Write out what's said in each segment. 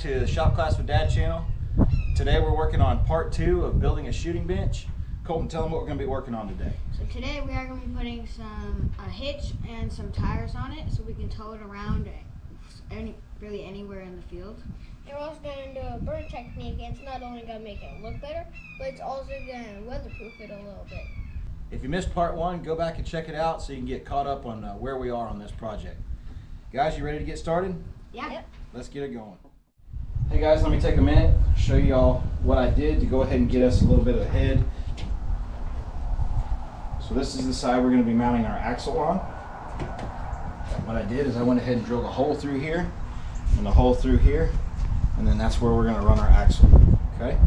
to the Shop Class with Dad channel. Today we're working on part 2 of building a shooting bench. Colton, tell them what we're going to be working on today. So today we are going to be putting a hitch and some tires on it so we can tow it around really anywhere in the field. And we're also going to do a burn technique. It's not only going to make it look better, but it's also going to weatherproof it a little bit. If you missed part 1, go back and check it out so you can get caught up on where we are on this project. Guys, you ready to get started? Yeah. Yep. Let's get it going. Hey guys, let me take a minute, show you all what I did to go ahead and get us a little bit ahead. So this is the side we're going to be mounting our axle on. What I did is I went ahead and drilled a hole through here and a hole through here, and then that's where we're going to run our axle. Okay?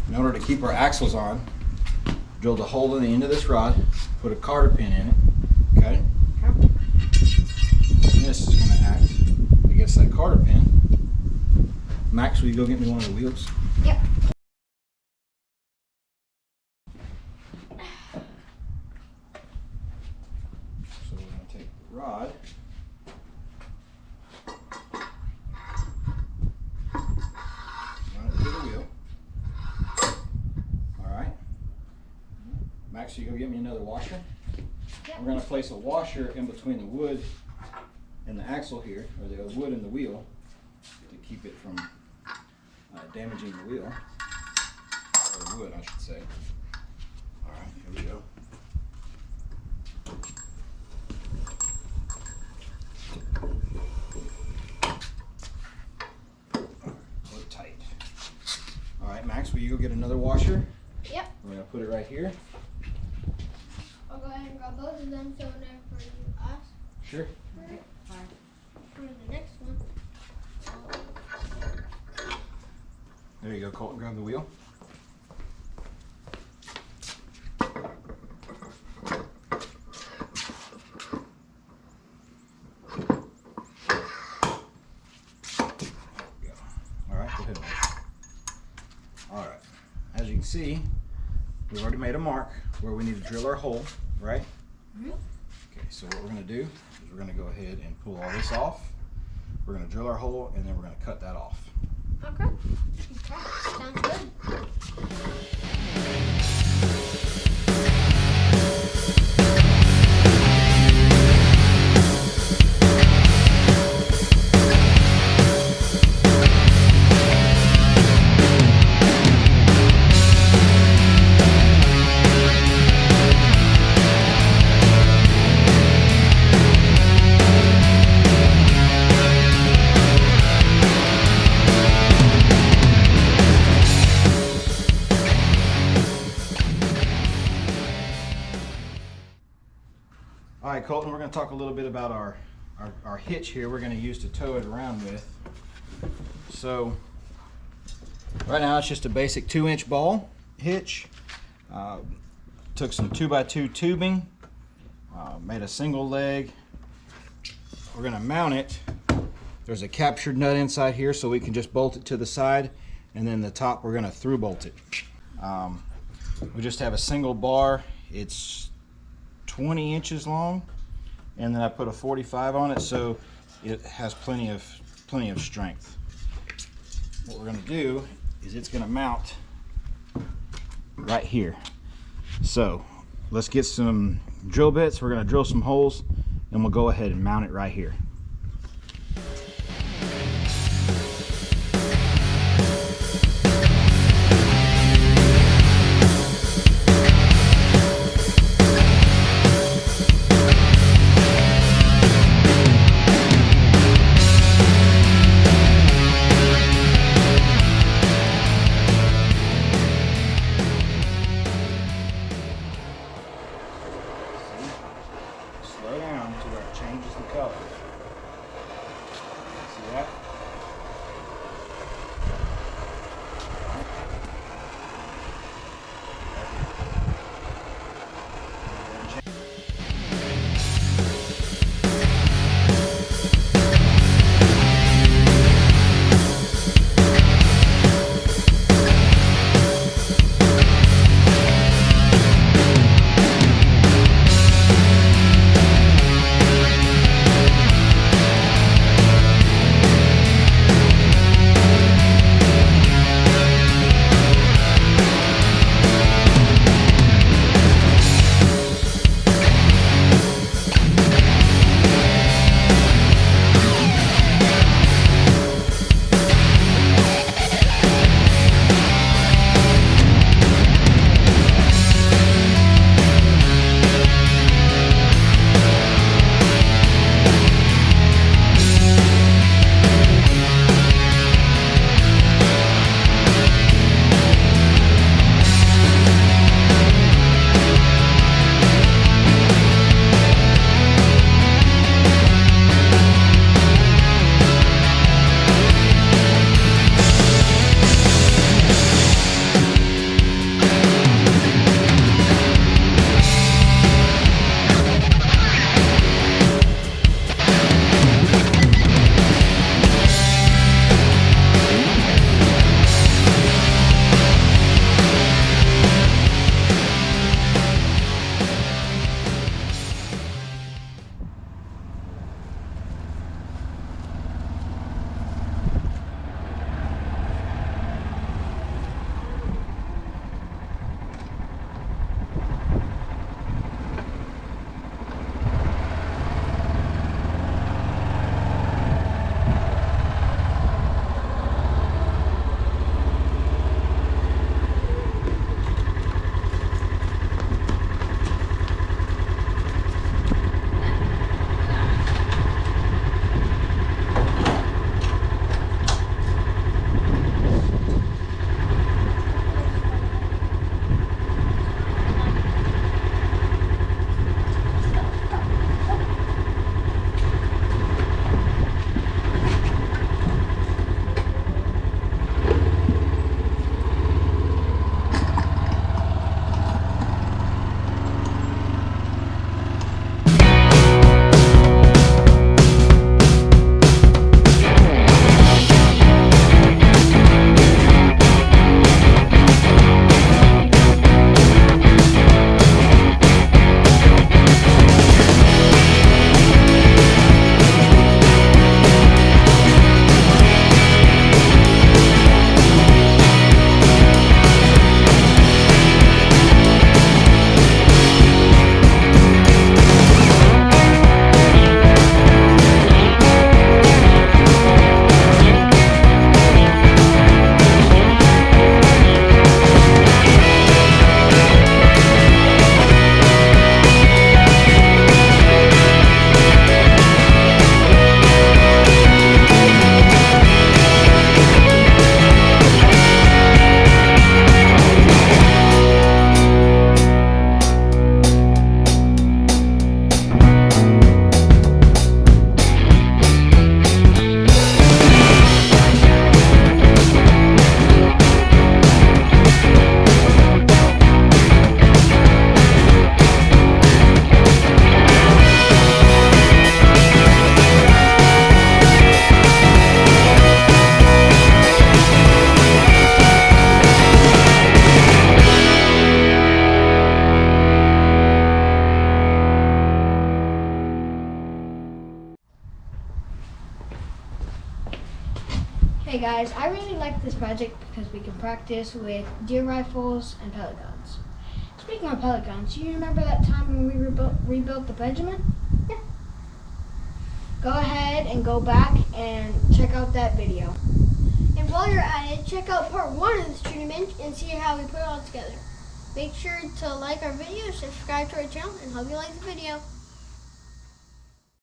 In order to keep our axles on, drilled a hole in the end of this rod, put a cotter pin in it. Okay? And this is going to act against that cotter pin. Max, will you go get me one of the wheels? Yep. So we're going to take the rod. Run it through the wheel. Alright. Max, will you go get me another washer? Yep. We're going to place a washer in between the wood and the axle here, or the wood and the wheel, to keep it from damaging the wheel, or the wood I should say. Alright, here we go. We're tight. Alright, Max, will you go get another washer? Yep. We're going to put it right here. I'll go ahead and grab both of them so whenever you ask Sure. for the next one. There you go, Colton, grab the wheel. Alright, go ahead. Alright, as you can see, we've already made a mark where we need to drill our hole, right? Mm-hmm. Okay, so what we're going to do is we're going to go ahead and pull all this off. We're going to drill our hole and then we're going to cut that off. Okay. Sounds good. Alright, Colton, we're going to talk a little bit about our hitch here we're going to use to tow it around with. So, right now it's just a basic 2-inch ball hitch. Took some 2x2 tubing, made a single leg. We're going to mount it. There's a captured nut inside here so we can just bolt it to the side, and then the top we're going to through bolt it. We just have a single bar. It's 20 inches long, and then I put a 45 on it so it has plenty of strength. What we're going to do is it's going to mount right here. So let's get some drill bits. We're going to drill some holes and we'll go ahead and mount it right here. Slow down to where it changes the color. See that? Hey guys, I really like this project because we can practice with deer rifles and pellet guns. Speaking of pellet guns, do you remember that time when we rebuilt the Benjamin? Yeah. Go ahead and go back and check out that video. And while you're at it, check out part 1 of this tournament and see how we put it all together. Make sure to like our video, subscribe to our channel, and hope you like the video.